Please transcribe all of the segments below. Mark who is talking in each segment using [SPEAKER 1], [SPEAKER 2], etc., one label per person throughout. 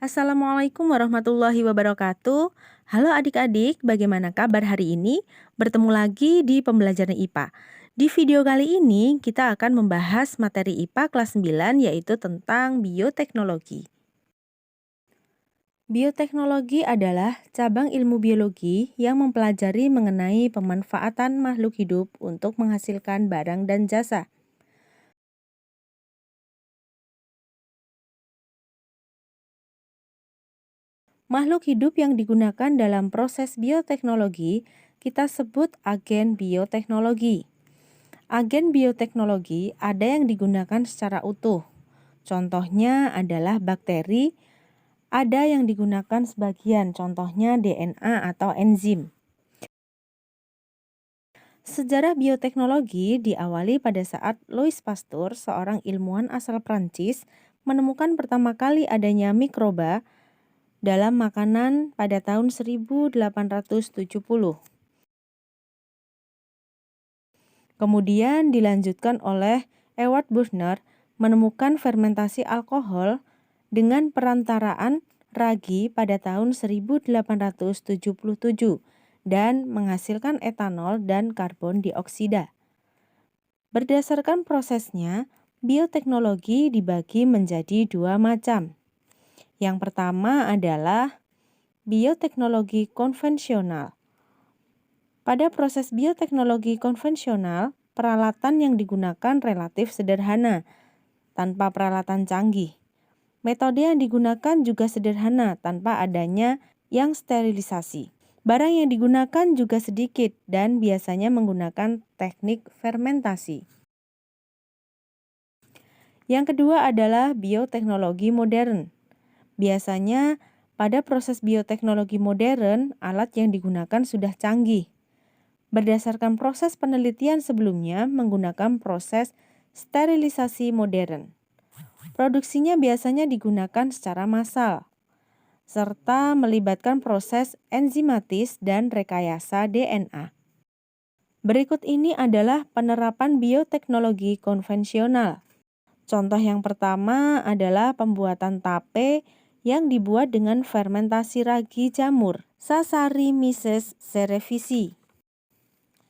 [SPEAKER 1] Assalamualaikum warahmatullahi wabarakatuh. Halo adik-adik, bagaimana kabar hari ini? Bertemu lagi di pembelajaran IPA. Di video kali ini kita akan membahas materi IPA kelas 9 yaitu tentang bioteknologi. Bioteknologi adalah cabang ilmu biologi yang mempelajari mengenai pemanfaatan makhluk hidup untuk menghasilkan barang dan jasa. Makhluk hidup yang digunakan dalam proses bioteknologi kita sebut agen bioteknologi. Agen bioteknologi ada yang digunakan secara utuh. Contohnya adalah bakteri, ada yang digunakan sebagian, contohnya DNA atau enzim. Sejarah bioteknologi diawali pada saat Louis Pasteur, seorang ilmuwan asal Prancis, menemukan pertama kali adanya mikroba dalam makanan pada tahun 1870. Kemudian dilanjutkan oleh Edward Buchner menemukan fermentasi alkohol dengan perantaraan ragi pada tahun 1877 dan menghasilkan etanol dan karbon dioksida. Berdasarkan prosesnya, bioteknologi dibagi menjadi dua macam. Yang pertama adalah bioteknologi konvensional. Pada proses bioteknologi konvensional, peralatan yang digunakan relatif sederhana, tanpa peralatan canggih. Metode yang digunakan juga sederhana, tanpa adanya yang sterilisasi. Barang yang digunakan juga sedikit dan biasanya menggunakan teknik fermentasi. Yang kedua adalah bioteknologi modern. Biasanya pada proses bioteknologi modern, alat yang digunakan sudah canggih. Berdasarkan proses penelitian sebelumnya menggunakan proses sterilisasi modern. Produksinya biasanya digunakan secara massal, serta melibatkan proses enzimatis dan rekayasa DNA. Berikut ini adalah penerapan bioteknologi konvensional. Contoh yang pertama adalah pembuatan tape yang dibuat dengan fermentasi ragi jamur, Saccharomyces cerevisiae.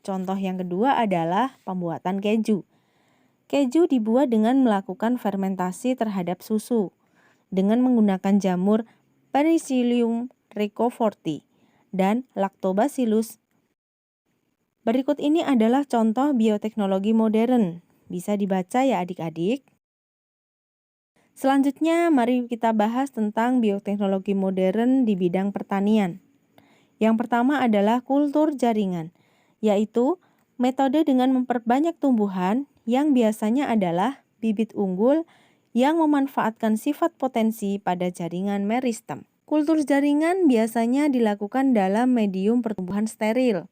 [SPEAKER 1] Contoh yang kedua adalah pembuatan keju. Keju dibuat dengan melakukan fermentasi terhadap susu dengan menggunakan jamur Penicillium roqueforti dan Lactobacillus. Berikut ini adalah contoh bioteknologi modern. Bisa dibaca ya adik-adik. Selanjutnya mari kita bahas tentang bioteknologi modern di bidang pertanian. Yang pertama adalah kultur jaringan, yaitu metode dengan memperbanyak tumbuhan yang biasanya adalah bibit unggul yang memanfaatkan sifat potensi pada jaringan meristem. Kultur jaringan biasanya dilakukan dalam medium pertumbuhan steril.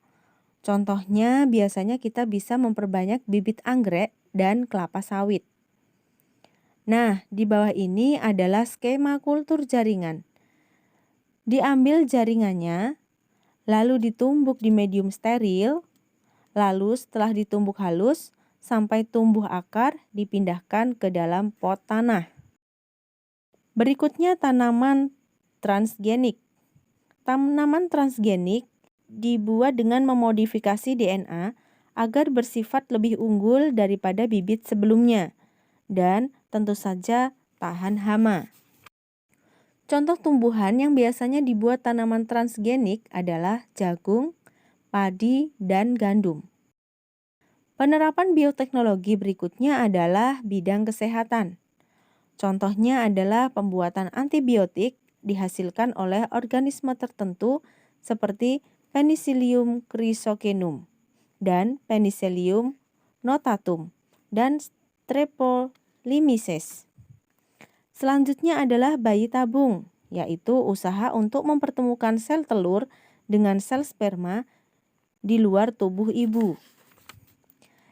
[SPEAKER 1] Contohnya biasanya kita bisa memperbanyak bibit anggrek dan kelapa sawit. Nah, di bawah ini adalah skema kultur jaringan. Diambil jaringannya, lalu ditumbuk di medium steril, lalu setelah ditumbuk halus, sampai tumbuh akar dipindahkan ke dalam pot tanah. Berikutnya tanaman transgenik. Tanaman transgenik dibuat dengan memodifikasi DNA agar bersifat lebih unggul daripada bibit sebelumnya dan tentu saja tahan hama. Contoh tumbuhan yang biasanya dibuat tanaman transgenik adalah jagung, padi, dan gandum. Penerapan bioteknologi berikutnya adalah bidang kesehatan. Contohnya adalah pembuatan antibiotik dihasilkan oleh organisme tertentu seperti Penicillium chrysogenum dan Penicillium notatum dan Streptolimyces. Selanjutnya adalah bayi tabung, yaitu usaha untuk mempertemukan sel telur dengan sel sperma di luar tubuh ibu,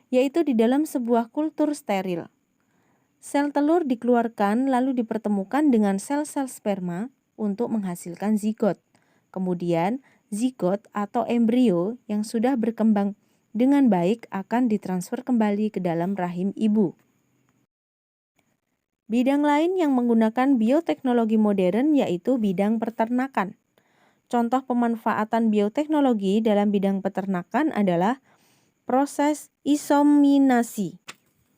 [SPEAKER 1] yaitu di dalam sebuah kultur steril. Sel telur dikeluarkan lalu dipertemukan dengan sel-sel sperma untuk menghasilkan zigot. Kemudian, zigot atau embrio yang sudah berkembang dengan baik akan ditransfer kembali ke dalam rahim ibu. Bidang lain yang menggunakan bioteknologi modern yaitu bidang peternakan. Contoh pemanfaatan bioteknologi dalam bidang peternakan adalah proses inseminasi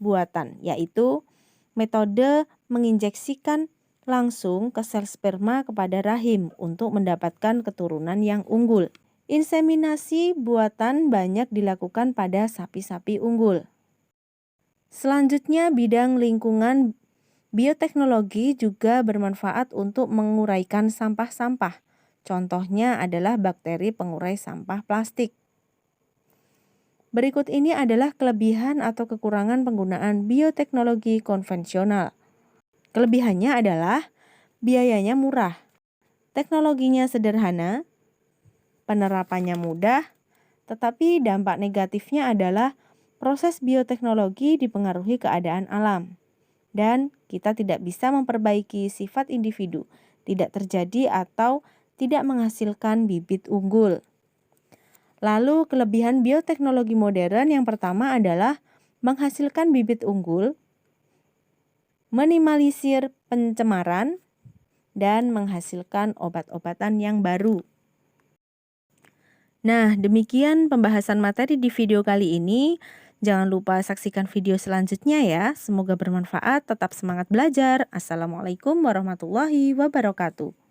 [SPEAKER 1] buatan, yaitu metode menginjeksikan langsung ke sel sperma kepada rahim untuk mendapatkan keturunan yang unggul. Inseminasi buatan banyak dilakukan pada sapi-sapi unggul. Selanjutnya, bidang lingkungan bioteknologi juga bermanfaat untuk menguraikan sampah-sampah. Contohnya adalah bakteri pengurai sampah plastik. Berikut ini adalah kelebihan atau kekurangan penggunaan bioteknologi konvensional. Kelebihannya adalah biayanya murah, teknologinya sederhana, penerapannya mudah, tetapi dampak negatifnya adalah proses bioteknologi dipengaruhi keadaan alam. Dan kita tidak bisa memperbaiki sifat individu, tidak terjadi atau tidak menghasilkan bibit unggul. Lalu kelebihan bioteknologi modern yang pertama adalah menghasilkan bibit unggul, minimalisir pencemaran, dan menghasilkan obat-obatan yang baru. Nah, demikian pembahasan materi di video kali ini. Jangan lupa saksikan video selanjutnya ya. Semoga bermanfaat, tetap semangat belajar. Assalamualaikum warahmatullahi wabarakatuh.